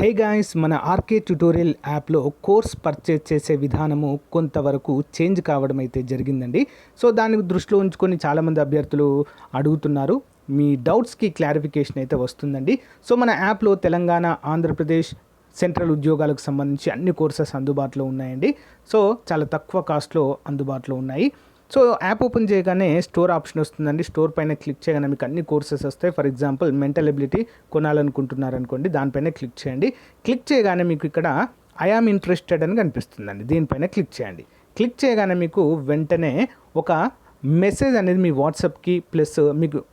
Hey guys, మన RK tutorial యాప్లో course purchase చేసే విధానము కొంతవరకు చేంజ్ కావడం అయితే జరిగిందండి. సో దాన్ని దృష్టిలో ఉంచుకొని చాలామంది అభ్యర్థులు అడుగుతున్నారు. మీ డౌట్స్కి క్లారిఫికేషన్ అయితే వస్తుందండి. సో మన యాప్లో తెలంగాణ, ఆంధ్రప్రదేశ్ సెంట్రల్ ఉద్యోగాలకు సంబంధించి అన్ని కోర్సెస్ అందుబాటులో ఉన్నాయండి. సో చాలా తక్కువ కాస్ట్లో అందుబాటులో ఉన్నాయి. సో యాప్ ఓపెన్ చేయగానే స్టోర్ ఆప్షన్ వస్తుందండి. స్టోర్ పైన క్లిక్ చేయగానే మీకు అన్ని కోర్సెస్ వస్తాయి. ఫర్ ఎగ్జాంపుల్ మెంటల్ ఎబిలిటీ కొనాలనుకుంటున్నారనుకోండి, దానిపైన క్లిక్ చేయండి. క్లిక్ చేయగానే మీకు ఇక్కడ ఐ ఆమ్ ఇంట్రెస్టెడ్ అని కనిపిస్తుందండి. దీనిపైన క్లిక్ చేయండి. క్లిక్ చేయగానే మీకు వెంటనే ఒక మెసేజ్ అనేది మీ వాట్సాప్కి ప్లస్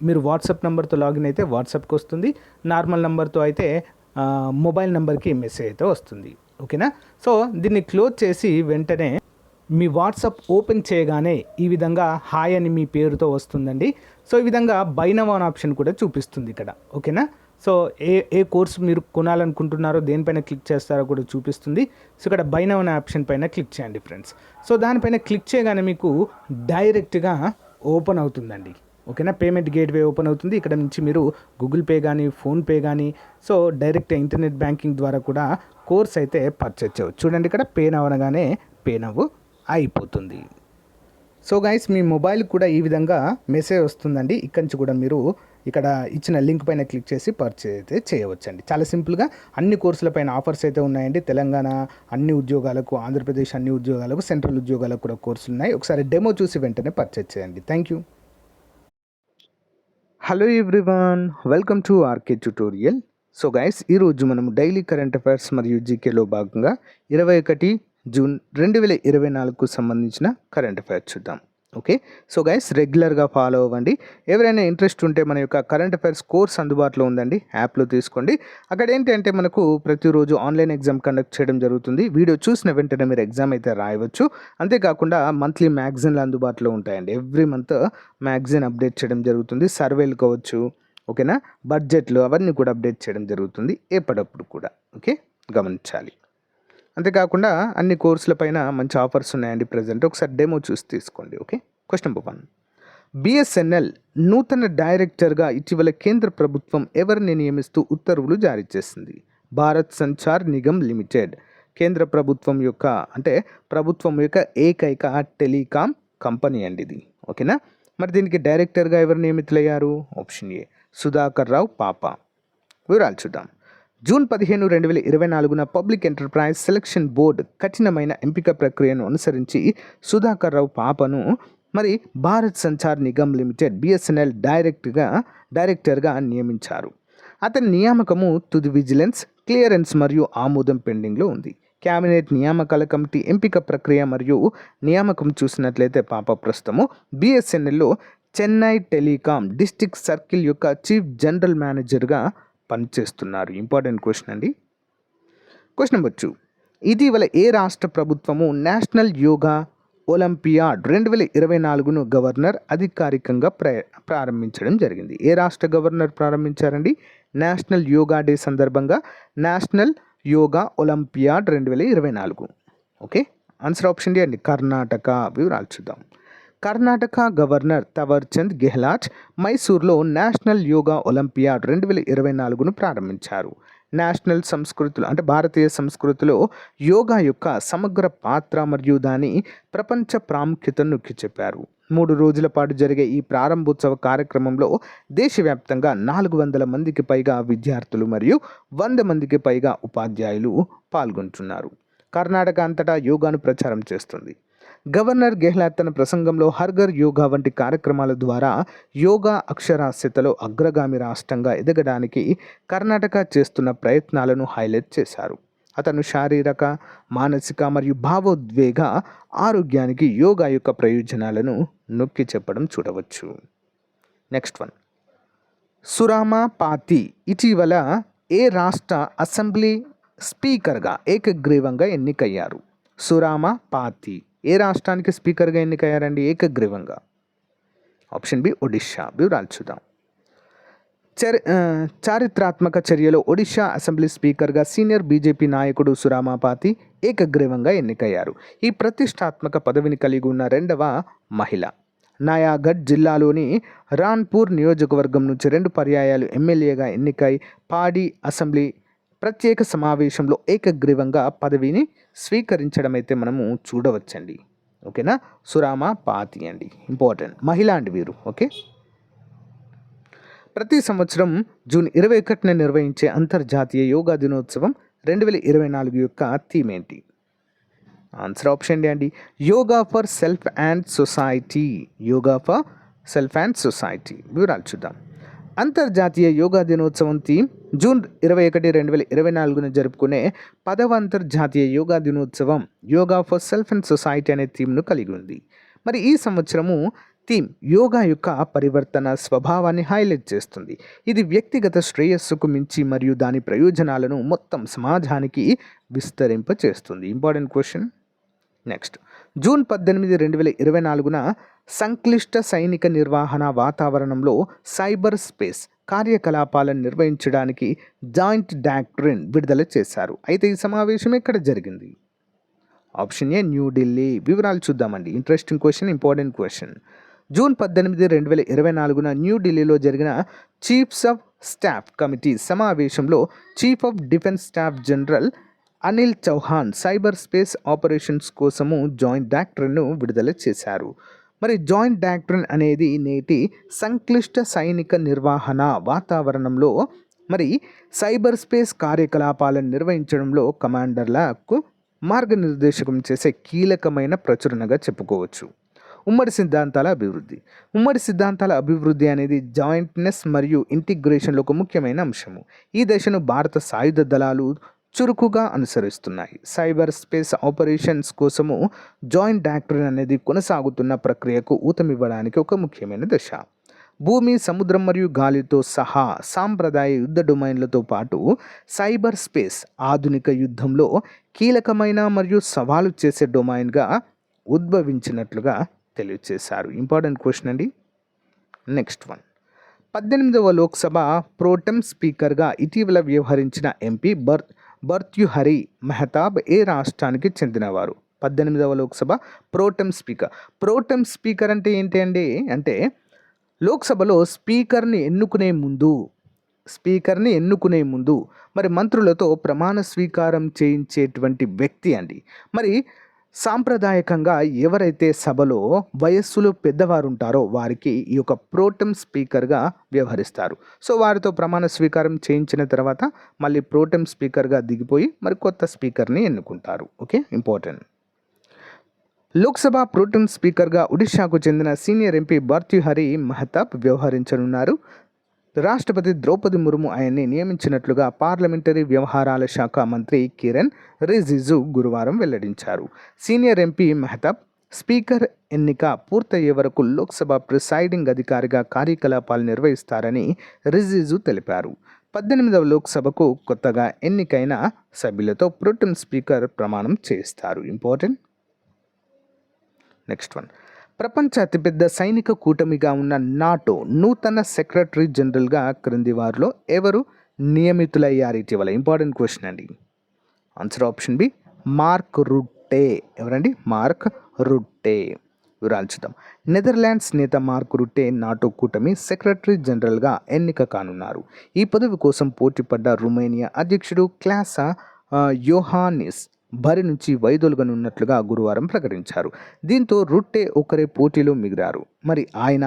మీరు వాట్సాప్ నెంబర్తో లాగిన్ అయితే వాట్సాప్కి వస్తుంది. నార్మల్ నెంబర్తో అయితే మొబైల్ నెంబర్కి మెసేజ్ అయితే వస్తుంది. ఓకేనా? సో దీన్ని క్లోజ్ చేసి వెంటనే మీ వాట్సాప్ ఓపెన్ చేయగానే ఈ విధంగా హాయ్ అని మీ పేరుతో వస్తుందండి. సో ఈ విధంగా బై నౌ అనే ఆప్షన్ కూడా చూపిస్తుంది ఇక్కడ. ఓకేనా? సో ఏ కోర్స్ మీరు కొనాలనుకుంటున్నారో దేనిపైన క్లిక్ చేస్తారో కూడా చూపిస్తుంది. సో ఇక్కడ బై నౌ అనే ఆప్షన్ పైన క్లిక్ చేయండి ఫ్రెండ్స్. సో దానిపైన క్లిక్ చేయగానే మీకు డైరెక్ట్గా ఓపెన్ అవుతుందండి. ఓకేనా? పేమెంట్ గేట్వే ఓపెన్ అవుతుంది. ఇక్కడ నుంచి మీరు గూగుల్ పే కానీ, ఫోన్పే కానీ, సో డైరెక్ట్ ఇంటర్నెట్ బ్యాంకింగ్ ద్వారా కూడా కోర్స్ అయితే పర్చేజ్ చేయవచ్చు. చూడండి, ఇక్కడ పే నౌ అనగానే పే నౌ అయిపోతుంది. సో గైస్, మీ మొబైల్ కూడా ఈ విధంగా మెసేజ్ వస్తుందండి. ఇక్కడి నుంచి కూడా మీరు ఇక్కడ ఇచ్చిన లింక్ పైన క్లిక్ చేసి పర్చేజ్ అయితే చేయవచ్చండి. చాలా సింపుల్గా అన్ని కోర్సుల పైన ఆఫర్స్ అయితే ఉన్నాయండి. తెలంగాణ అన్ని ఉద్యోగాలకు, ఆంధ్రప్రదేశ్ అన్ని ఉద్యోగాలకు, సెంట్రల్ ఉద్యోగాలకు కూడా కోర్సులు ఉన్నాయి. ఒకసారి డెమో చూసి వెంటనే పర్చేజ్ చేయండి. Thank you. Hello everyone, welcome to RK tutorial. So guys, ఈరోజు మనం డైలీ కరెంట్ అఫైర్స్ మరియు జీకేలో భాగంగా 21 జూన్ 2024కు సంబంధించిన కరెంట్ అఫైర్స్ చూద్దాం. ఓకే, సో గైస్ రెగ్యులర్గా ఫాలో అవ్వండి. ఎవరైనా ఇంట్రెస్ట్ ఉంటే మన యొక్క కరెంట్ అఫైర్స్ కోర్స్ అందుబాటులో ఉందండి, యాప్లో తీసుకోండి. అక్కడ ఏంటంటే మనకు ప్రతిరోజు ఆన్లైన్ ఎగ్జామ్ కండక్ట్ చేయడం జరుగుతుంది. వీడియో చూసిన వెంటనే మీరు ఎగ్జామ్ అయితే రాయవచ్చు. అంతేకాకుండా మంత్లీ మ్యాగజైన్లు అందుబాటులో ఉంటాయండి. ఎవ్రీ మంత్ మ్యాగజైన్ అప్డేట్ చేయడం జరుగుతుంది. సర్వేలు కావచ్చు, ఓకేనా, బడ్జెట్లు అవన్నీ కూడా అప్డేట్ చేయడం జరుగుతుంది ఎప్పటికప్పుడు కూడా. ఓకే, గమనించాలి. అంతేకాకుండా అన్ని కోర్సుల పైన మంచి ఆఫర్స్ ఉన్నాయండి ప్రజెంట్. ఒకసారి డెమో చూసి తీసుకోండి. Okay, question number 1. బిఎస్ఎన్ఎల్ నూతన డైరెక్టర్గా ఇటీవల కేంద్ర ప్రభుత్వం ఎవరిని నియమిస్తూ ఉత్తర్వులు జారీ చేసింది? భారత్ సంచార్ నిగమ్ లిమిటెడ్ కేంద్ర ప్రభుత్వం యొక్క ఏకైక టెలికాం కంపెనీ అండి ఇది. ఓకేనా? మరి దీనికి డైరెక్టర్గా ఎవరు నియమితులయ్యారు? ఆప్షన్ ఏ సుధాకర్ రావు పాపా. వివరాలు చూద్దాం. June 15, 2024 public enterprise selection board కఠినమైన ఎంపిక ప్రక్రియను అనుసరించి సుధాకర్ రావు పాపను మరి భారత్ సంచార్ నిగమ్ లిమిటెడ్ బిఎస్ఎన్ఎల్ డైరెక్టర్గా నియమించారు. అతని నియామకము తుది విజిలెన్స్, క్లియరెన్స్ మరియు ఆమోదం పెండింగ్లో ఉంది. క్యాబినెట్ నియామకాల కమిటీ ఎంపిక ప్రక్రియ మరియు నియామకం చూసినట్లయితే పాప ప్రస్తుతము బిఎస్ఎన్ఎల్లో చెన్నై టెలికాం డిస్ట్రిక్ట్ సర్కిల్ యొక్క చీఫ్ జనరల్ మేనేజర్గా పనిచేస్తున్నారు. ఇంపార్టెంట్ క్వశ్చన్ అండి. Question number 2. ఇటీవల ఏ రాష్ట్ర ప్రభుత్వము నేషనల్ యోగా ఒలింపియాడ్ 2024ను గవర్నర్ అధికారికంగా ప్రారంభించడం జరిగింది? ఏ రాష్ట్ర గవర్నర్ ప్రారంభించారండి? నేషనల్ యోగా డే సందర్భంగా national yoga olympiad 2024. Okay, answer option D అండి, కర్ణాటక. వివరాలు చూద్దాం. కర్ణాటక గవర్నర్ తవర్చంద్ గెహ్లాట్ మైసూర్లో నేషనల్ యోగా ఒలింపియాడ్ 2024ను ప్రారంభించారు. నేషనల్ సంస్కృతులు భారతీయ సంస్కృతిలో యోగా యొక్క సమగ్ర పాత్ర మరియు దాని ప్రపంచ ప్రాముఖ్యతను నొక్కి చెప్పారు. 3 రోజుల పాటు జరిగే ఈ ప్రారంభోత్సవ కార్యక్రమంలో దేశవ్యాప్తంగా 400 మందికి పైగా విద్యార్థులు మరియు 100 మందికి పైగా ఉపాధ్యాయులు పాల్గొంటున్నారు. కర్ణాటక అంతటా యోగాను ప్రచారం చేస్తుంది. గవర్నర్ గెహ్లాట్ తన ప్రసంగంలో హర్ఘర్ యోగా వంటి కార్యక్రమాల ద్వారా యోగా అక్షరాస్యతలో అగ్రగామి రాష్ట్రంగా ఎదగడానికి కర్ణాటక చేస్తున్న ప్రయత్నాలను హైలైట్ చేశారు. అతను శారీరక, మానసిక మరియు భావోద్వేగ ఆరోగ్యానికి యోగా యొక్క ప్రయోజనాలను నొక్కి చెప్పడం చూడవచ్చు. నెక్స్ట్ 1. సురామా పాతి ఇటీవల ఏ రాష్ట్ర అసెంబ్లీ స్పీకర్గా ఏకగ్రీవంగా ఎన్నికయ్యారు? సురామా పాతి ఏ రాష్ట్రానికి స్పీకర్గా ఎన్నికయ్యారండి ఏకగ్రీవంగా? Option B Odisha. వివరాలు చూద్దాం. చారిత్రాత్మక చర్యలో ఒడిషా అసెంబ్లీ స్పీకర్గా సీనియర్ బీజేపీ నాయకుడు సురామా పాతి ఏకగ్రీవంగా ఎన్నికయ్యారు. ఈ ప్రతిష్టాత్మక పదవిని కలిగి ఉన్న 2వ మహిళ. నయాగఢ్ జిల్లాలోని రాన్పూర్ నియోజకవర్గం నుంచి 2 పర్యాయాలు ఎమ్మెల్యేగా ఎన్నికై పాడి అసెంబ్లీ ప్రత్యేక సమావేశంలో ఏకగ్రీవంగా పదవిని స్వీకరించడం అయితే మనము చూడవచ్చండి. ఓకేనా, సురామా పాతి అండి, ఇంపార్టెంట్ మహిళ అండి వీరు. ఓకే, ప్రతి సంవత్సరం జూన్ 21న నిర్వహించే అంతర్జాతీయ యోగా దినోత్సవం 2024 యొక్క థీమ్ ఏంటి? ఆన్సర్ ఆప్షన్ డి అండి, yoga for self and society. Yoga for self and society. వివరాలు చూద్దాం. అంతర్జాతీయ యోగా దినోత్సవం థీమ్ జూన్ 21, 2024న జరుపుకునే 10వ అంతర్జాతీయ యోగా దినోత్సవం yoga for self and society అనే థీమ్ను కలిగి ఉంది. మరి ఈ సంవత్సరము థీమ్ యోగా యొక్క పరివర్తన స్వభావాన్ని హైలైట్ చేస్తుంది. ఇది వ్యక్తిగత శ్రేయస్సుకు మించి మరియు దాని ప్రయోజనాలను మొత్తం సమాజానికి విస్తరింపచేస్తుంది. Important question. నెక్స్ట్, జూన్ 18, 2024న సంక్లిష్ట సైనిక నిర్వహణ వాతావరణంలో సైబర్ స్పేస్ కార్యకలాపాలను నిర్వహించడానికి జాయింట్ డాక్ట్రిన్ విడుదల చేశారు. అయితే ఈ సమావేశం ఎక్కడ జరిగింది? Option A, New Delhi. వివరాలు చూద్దామండి. Interesting question, important question. June 18, 2024న న్యూఢిల్లీలో జరిగిన చీఫ్స్ ఆఫ్ స్టాఫ్ కమిటీ సమావేశంలో chief of defence staff general Anil Chauhan cyber space operations కోసము జాయింట్ డాక్ట్రిన్ను విడుదల చేశారు. మరి జాయింట్ డాక్ట్రిన్ అనేది నేటి సంక్లిష్ట సైనిక నిర్వహణ వాతావరణంలో మరి సైబర్ స్పేస్ కార్యకలాపాలను నిర్వహించడంలో కమాండర్లకు మార్గనిర్దేశకం చేసే కీలకమైన ప్రచురణగా చెప్పుకోవచ్చు. ఉమ్మడి సిద్ధాంతాల అభివృద్ధి అనేది జాయింట్నెస్ మరియు ఇంటిగ్రేషన్లో ఒక ముఖ్యమైన అంశము. ఈ దశను భారత సాయుధ దళాలు చురుకుగా అనుసరిస్తున్నాయి. సైబర్ స్పేస్ ఆపరేషన్స్ కోసము జాయింట్ డాక్ట్రిన్ అనేది కొనసాగుతున్న ప్రక్రియకు ఊతమివ్వడానికి ఒక ముఖ్యమైన దశ. భూమి, సముద్రం మరియు గాలితో సహా సాంప్రదాయ యుద్ధ డొమైన్లతో పాటు సైబర్ స్పేస్ ఆధునిక యుద్ధంలో కీలకమైన మరియు సవాలు చేసే డొమైన్గా ఉద్భవించినట్లుగా తెలియజేశారు. ఇంపార్టెంట్ క్వశ్చన్ అండి. నెక్స్ట్ వన్, 18వ లోక్సభ ప్రోటెం స్పీకర్గా ఇటీవల వ్యవహరించిన ఎంపీ భర్తృహరి మెహతాబ్ ఏ రాష్ట్రానికి చెందినవారు? 18వ లోక్సభ ప్రోటెం స్పీకర్ అంటే ఏంటి అండి అంటే లోక్సభలో స్పీకర్ని ఎన్నుకునే ముందు మరి మంత్రులతో ప్రమాణ స్వీకారం చేయించేటువంటి వ్యక్తి అండి. మరి సాంప్రదాయకంగా ఎవరైతే సభలో వయస్సులో పెద్దవారు ఉంటారో వారికి ఈ యొక్క ప్రోటెం స్పీకర్గా వ్యవహరిస్తారు. సో వారితో ప్రమాణ స్వీకారం చేయించిన తర్వాత మళ్ళీ ప్రోటెం స్పీకర్గా దిగిపోయి మరి కొత్త స్పీకర్ని ఎన్నుకుంటారు. Okay, important. లోక్సభ ప్రోటెం స్పీకర్గా ఒడిశాకు చెందిన సీనియర్ ఎంపీ భర్తృహరి మెహతాబ్ వ్యవహరించనున్నారు. రాష్ట్రపతి ద్రౌపది ముర్ము ఆయన్ని నియమించినట్లుగా పార్లమెంటరీ వ్యవహారాల శాఖ మంత్రి కిరణ్ రిజిజు గురువారం వెల్లడించారు. సీనియర్ ఎంపీ మెహతాబ్ స్పీకర్ ఎన్నిక పూర్తయ్యే వరకు లోక్సభ ప్రిసైడింగ్ అధికారిగా కార్యకలాపాలు నిర్వహిస్తారని రిజిజు తెలిపారు. 18వ లోక్సభకు కొత్తగా ఎన్నికైన సభ్యులతో ప్రోటెం స్పీకర్ ప్రమాణం చేస్తారు. ఇంపార్టెంట్. నెక్స్ట్ వన్, ప్రపంచ అతిపెద్ద సైనిక కూటమిగా ఉన్న నాటో నూతన సెక్రటరీ జనరల్గా క్రింది వారిలో ఎవరు నియమితులయ్యారు ఇటీవల? ఇంపార్టెంట్ క్వశ్చన్ అండి. Answer option B, Mark Rutte. ఎవరండి? Mark Rutte. వివరాలు చూద్దాం. నెదర్లాండ్స్ నేత మార్క్ రుట్టే నాటో కూటమి సెక్రటరీ జనరల్గా ఎన్నిక కానున్నారు. ఈ పదవి కోసం పోటీపడ్డ రుమేనియా అధ్యక్షుడు క్లాసా యోహానిస్ బరి నుంచి వైదొలగనున్నట్లుగా గురువారం ప్రకటించారు. దీంతో రుట్టే ఒకరే పోటీలో మిగిలారు. మరి ఆయన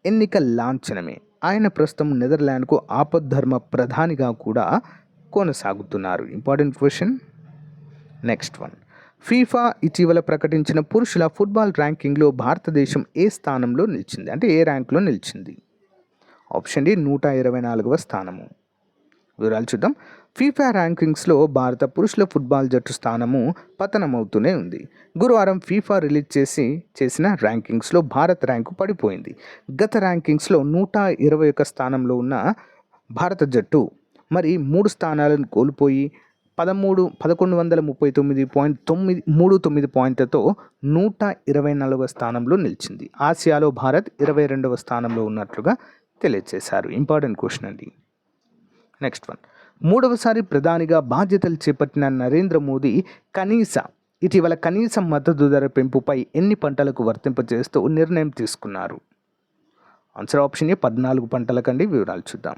ఎన్నిక లాంఛనమే. ఆయన ప్రస్తుతం నెదర్లాండ్కు ఆపద్ధర్మ ప్రధానిగా కూడా కొనసాగుతున్నారు. Important question. Next one, FIFA ఇటీవల ప్రకటించిన పురుషుల ఫుట్బాల్ ర్యాంకింగ్లో భారతదేశం ఏ స్థానంలో నిలిచింది అంటే ఏ ర్యాంకులో నిలిచింది? ఆప్షన్ డి, 124వ స్థానము. వివరాలు చూద్దాం. ఫీఫా ర్యాంకింగ్స్లో భారత పురుషుల ఫుట్బాల్ జట్టు స్థానము పతనమవుతూనే ఉంది. గురువారం ఫీఫా రిలీజ్ చేసిన ర్యాంకింగ్స్లో భారత్ ర్యాంకు పడిపోయింది. గత ర్యాంకింగ్స్లో 121 స్థానంలో ఉన్న భారత జట్టు మరి 3 స్థానాలను కోల్పోయి 1139.39 పాయింట్లతో 124వ స్థానంలో నిలిచింది. ఆసియాలో భారత్ 22వ స్థానంలో ఉన్నట్లుగా తెలియజేశారు. ఇంపార్టెంట్ క్వశ్చన్ అండి. నెక్స్ట్ వన్, 3వసారి ప్రధానిగా బాధ్యతలు చేపట్టిన నరేంద్ర మోదీ ఇటీవల కనీస మద్దతు ధర పెంపుపై ఎన్ని పంటలకు వర్తింపజేస్తూ నిర్ణయం తీసుకున్నారు? Answer option A, 14 పంటలకండి. వివరాలు చూద్దాం.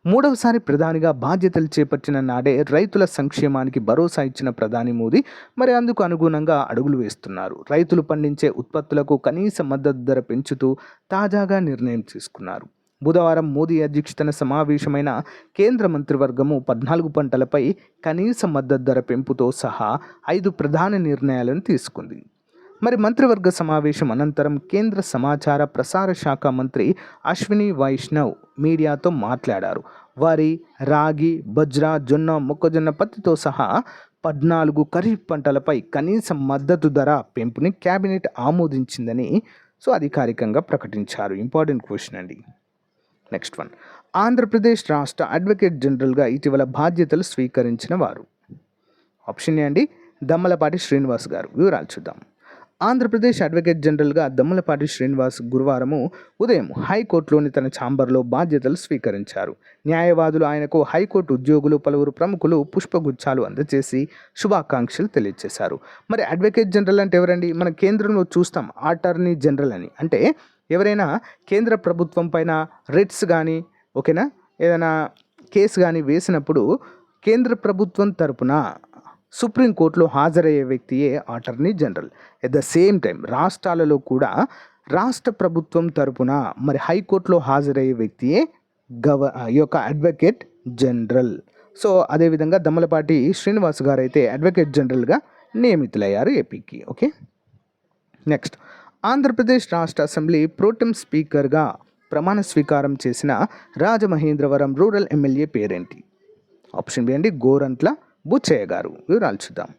మూడవసారి ప్రధానిగా బాధ్యతలు చేపట్టిన నాడే రైతుల సంక్షేమానికి భరోసా ఇచ్చిన ప్రధాని మోదీ మరి అందుకు అనుగుణంగా అడుగులు వేస్తున్నారు. రైతులు పండించే ఉత్పత్తులకు కనీస మద్దతు ధర పెంచుతూ తాజాగా నిర్ణయం తీసుకున్నారు. బుధవారం మోదీ అధ్యక్షతన సమావేశమైన కేంద్ర మంత్రివర్గము 14 పంటలపై కనీస మద్దతు ధర పెంపుతో సహా 5 ప్రధాన నిర్ణయాలను తీసుకుంది. మరి మంత్రివర్గ సమావేశం అనంతరం కేంద్ర సమాచార ప్రసార శాఖ మంత్రి అశ్విని వైష్ణవ్ మీడియాతో మాట్లాడారు. వరి, రాగి, బజ్రా, జొన్న, మొక్కజొన్న, పత్తితో సహా 14 ఖరీఫ్ పంటలపై కనీస మద్దతు ధర పెంపుని కేబినెట్ ఆమోదించిందని అధికారికంగా ప్రకటించారు. ఇంపార్టెంట్ క్వశ్చన్ అండి. నెక్స్ట్ వన్, ఆంధ్రప్రదేశ్ రాష్ట్ర అడ్వకేట్ జనరల్గా ఇటీవల బాధ్యతలు స్వీకరించిన వారు. ఆప్షన్ ఏ అండి దమ్మలపాటి శ్రీనివాస్ గారు. వివరాలు చూద్దాం. ఆంధ్రప్రదేశ్ అడ్వకేట్ జనరల్గా దమ్మలపాటి శ్రీనివాస్ గురువారము ఉదయం హైకోర్టులోని తన ఛాంబర్లో బాధ్యతలు స్వీకరించారు. న్యాయవాదులు ఆయనకు హైకోర్టు ఉద్యోగులు, పలువురు ప్రముఖులు పుష్పగుచ్చాలు అందజేసి శుభాకాంక్షలు తెలియజేశారు. మరి అడ్వకేట్ జనరల్ అంటే ఎవరండి? మన కేంద్రంలో చూస్తాం అటార్నీ జనరల్ అని. అంటే ఎవరైనా కేంద్ర ప్రభుత్వం పైన రిట్స్ కానీ ఓకేనా ఏదైనా కేసు కానీ వేసినప్పుడు కేంద్ర ప్రభుత్వం తరపున సుప్రీంకోర్టులో హాజరయ్యే వ్యక్తియే attorney general. At the same time రాష్ట్రాలలో కూడా రాష్ట్ర ప్రభుత్వం తరపున మరి హైకోర్టులో హాజరయ్యే వ్యక్తియే ఈ యొక్క అడ్వకేట్ జనరల్. అదేవిధంగా దమ్మలపాటి శ్రీనివాస్ గారు అయితే అడ్వకేట్ జనరల్గా నియమితులయ్యారు ఏపీకి. ఓకే, నెక్స్ట్, ఆంధ్రప్రదేశ్ రాష్ట్ర అసెంబ్లీ ప్రోటెం స్పీకర్గా ప్రమాణ స్వీకారం చేసిన రాజమహేంద్రవరం రూరల్ ఎమ్మెల్యే పేరేంటి? ఆప్షన్ బి అండి గోరంట్ల బుచ్చయ్య గారు. వివరాలు చూద్దాం.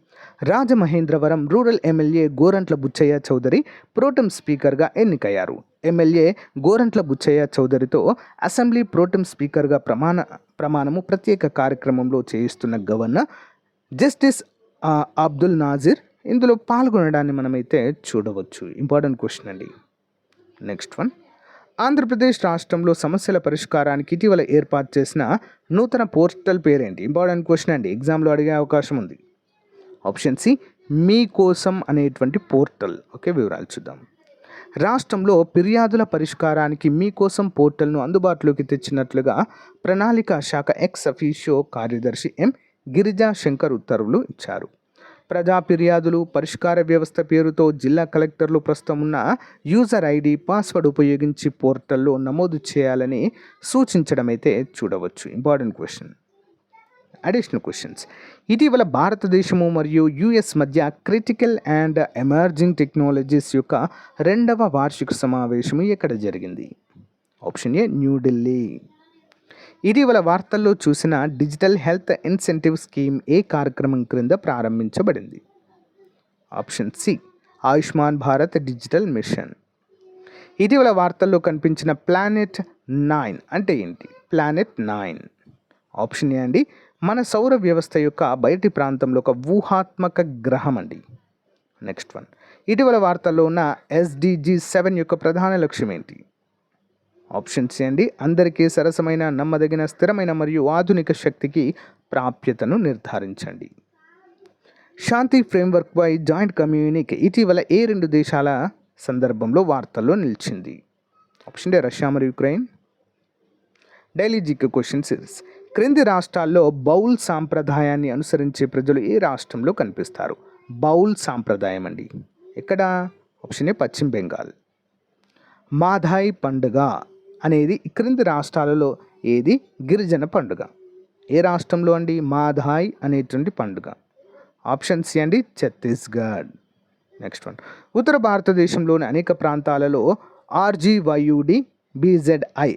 Rajamahendravaram rural MLA Gorantla Butchaiah Chowdary protem స్పీకర్గా ఎన్నికయ్యారు. ఎమ్మెల్యే గోరంట్ల బుచ్చయ్య చౌదరితో అసెంబ్లీ ప్రోటెం స్పీకర్గా ప్రమాణము ప్రత్యేక కార్యక్రమంలో చేయిస్తున్న గవర్నర్ జస్టిస్ అబ్దుల్ నాజిర్ ఇందులో పాల్గొనడాన్ని మనమైతే చూడవచ్చు. ఇంపార్టెంట్ క్వశ్చన్ అండి. నెక్స్ట్ వన్, ఆంధ్రప్రదేశ్ రాష్ట్రంలో సమస్యల పరిష్కారానికి ఇటీవల ఏర్పాటు చేసిన నూతన పోర్టల్ పేరేంటి? ఇంపార్టెంట్ క్వశ్చన్ అండి, ఎగ్జామ్లో అడిగే అవకాశం ఉంది. ఆప్షన్ సి మీకోసం అనేటువంటి పోర్టల్. ఓకే, వివరాలు చూద్దాం. రాష్ట్రంలో ఫిర్యాదుల పరిష్కారానికి మీకోసం పోర్టల్ను అందుబాటులోకి తెచ్చినట్లుగా ప్రణాళికా శాఖ ఎక్స్ అఫీషియో కార్యదర్శి ఎం గిరిజా శంకర్ ఉత్తర్వులు ఇచ్చారు. ప్రజా ఫిర్యాదులు పరిష్కార వ్యవస్థ పేరుతో జిల్లా కలెక్టర్లు ప్రస్తుతం ఉన్న యూజర్ ఐడి, పాస్వర్డ్ ఉపయోగించి పోర్టల్లో నమోదు చేయాలని సూచించడం అయితే చూడవచ్చు. Important question. Additional questions. ఇటీవల భారతదేశము మరియు యుఎస్ మధ్య క్రిటికల్ అండ్ ఎమర్జింగ్ టెక్నాలజీస్ యొక్క 2వ వార్షిక సమావేశం ఎక్కడ జరిగింది? Option A New Delhi. ఇటీవల వార్తల్లో చూసిన డిజిటల్ హెల్త్ ఇన్సెంటివ్ స్కీమ్ ఏ కార్యక్రమం క్రింద ప్రారంభించబడింది? Option C Ayushman Bharat digital mission. ఇటీవల వార్తల్లో కనిపించిన ప్లానెట్ 9 అంటే ఏంటి? ప్లానెట్ 9 ఆప్షన్ ఏ అండి మన సౌర వ్యవస్థ యొక్క బయటి ప్రాంతంలో ఒక ఊహాత్మక గ్రహం అండి. నెక్స్ట్ వన్, ఇటీవల వార్తల్లో ఉన్న SDG 7 యొక్క ప్రధాన లక్ష్యం ఏంటి? ఆప్షన్ సి అండి అందరికీ సరసమైన, నమ్మదగిన, స్థిరమైన మరియు ఆధునిక శక్తికి ప్రాప్యతను నిర్ధారించండి. శాంతి ఫ్రేమ్వర్క్ బై జాయింట్ కమ్యూనిక్ ఇటీవల ఏ 2 దేశాల సందర్భంలో వార్తల్లో నిలిచింది? ఆప్షన్ డే రష్యా మరియు Ukraine. Daily GK question series. క్రింది రాష్ట్రాల్లో బౌల్ సాంప్రదాయాన్ని అనుసరించే ప్రజలు ఏ రాష్ట్రంలో కనిపిస్తారు? బౌల్ సాంప్రదాయం అండి ఎక్కడ? ఆప్షన్ ఏ పశ్చిమ బెంగాల్. మాధాయ్ పండుగ అనేది క్రింది రాష్ట్రాలలో ఏది గిరిజన పండుగ? ఏ రాష్ట్రంలో అండి మాధాయ్ అనేటువంటి పండుగ? ఆప్షన్ సి అండి ఛత్తీస్గఢ్. నెక్స్ట్ వన్, ఉత్తర భారతదేశంలోని అనేక ప్రాంతాలలో RGYUD BZI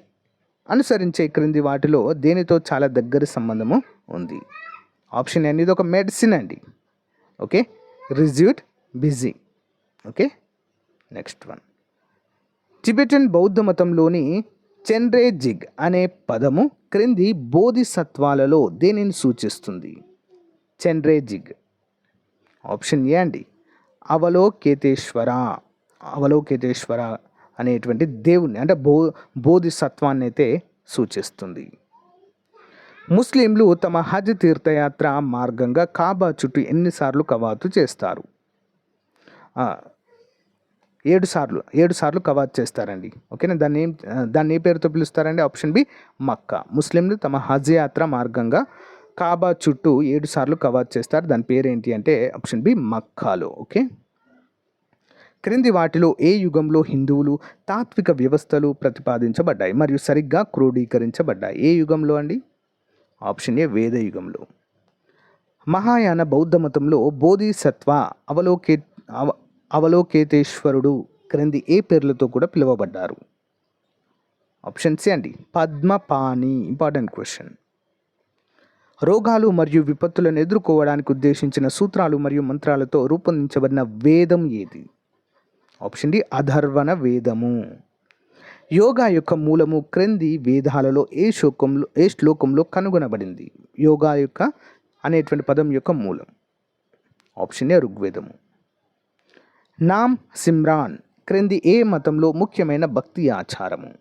అనుసరించే క్రింది వాటిలో దేనితో చాలా దగ్గర సంబంధము ఉంది? ఆప్షన్ అనేది ఒక మెడిసిన్ అండి. ఓకే, రిజ్యూట్ బిజీ. ఓకే, నెక్స్ట్ వన్, టిబెటన్ బౌద్ధ మతంలోని చెన్రే జిగ్ అనే పదము క్రింది బోధిసత్వాలలో దేనిని సూచిస్తుంది? చెన్రే జిగ్. ఆప్షన్ ఏ అండి అవలోకేతేశ్వర. అవలోకేతేశ్వర అనేటువంటి దేవుణ్ణి అంటే బోధిసత్వాన్ని అయితే సూచిస్తుంది. ముస్లింలు తమ హజ్ తీర్థయాత్ర మార్గంగా కాబా చుట్టూ ఎన్నిసార్లు కవాతు చేస్తారు? ఏడు సార్లు కవాత్ చేస్తారండి. ఓకేనా, దాన్ని ఏ పేరుతో పిలుస్తారండి? ఆప్షన్ బి మక్కా. ముస్లింలు తమ హజ్ యాత్ర మార్గంగా కాబా చుట్టూ 7 సార్లు కవాత్ చేస్తారు. దాని పేరు ఏంటి అంటే ఆప్షన్ బి మక్కాలో. ఓకే, క్రింది వాటిలో ఏ యుగంలో హిందువులు తాత్విక వ్యవస్థలు ప్రతిపాదించబడ్డాయి మరియు సరిగ్గా క్రోడీకరించబడ్డాయి? ఏ యుగంలో అండి? ఆప్షన్ ఏ వేద యుగంలో. మహాయాన బౌద్ధ మతంలో బోధిసత్వ అవలోకేతేశ్వరుడు క్రింది ఏ పేర్లతో కూడా పిలువబడ్డారు? ఆప్షన్ సి అండి పద్మపాణి. Important question. రోగాలు మరియు విపత్తులను ఎదుర్కోవడానికి ఉద్దేశించిన సూత్రాలు మరియు మంత్రాలతో రూపొందించబడిన వేదం ఏది? ఆప్షన్ డి అధర్వణ వేదము. యోగా యొక్క మూలము క్రింది వేదాలలో ఏ శ్లోకంలో కనుగొనబడింది? యోగా యొక్క అనేటువంటి పదం యొక్క మూలం. Option A ఋగ్వేదము. నామ్ సిమ్రాన్ క్రింది ఏ మతంలో ముఖ్యమైన భక్తి ఆచారము?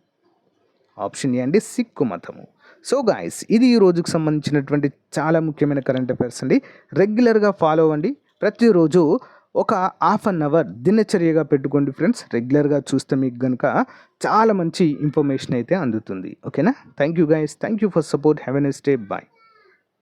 ఆప్షన్ ఏ అండి సిక్కు మతము. సో గాయస్, ఇది ఈ రోజుకు సంబంధించినటువంటి చాలా ముఖ్యమైన కరెంట్ అఫైర్స్ అండి. రెగ్యులర్గా ఫాలో అవ్వండి. ప్రతిరోజు ఒక హాఫ్ అన్ అవర్ దినచర్యగా పెట్టుకోండి ఫ్రెండ్స్. రెగ్యులర్గా చూస్తే మీకు కనుక చాలా మంచి ఇన్ఫర్మేషన్ అయితే అందుతుంది. ఓకేనా? Thank you guys, thank you for support. Have a nice day. Bye.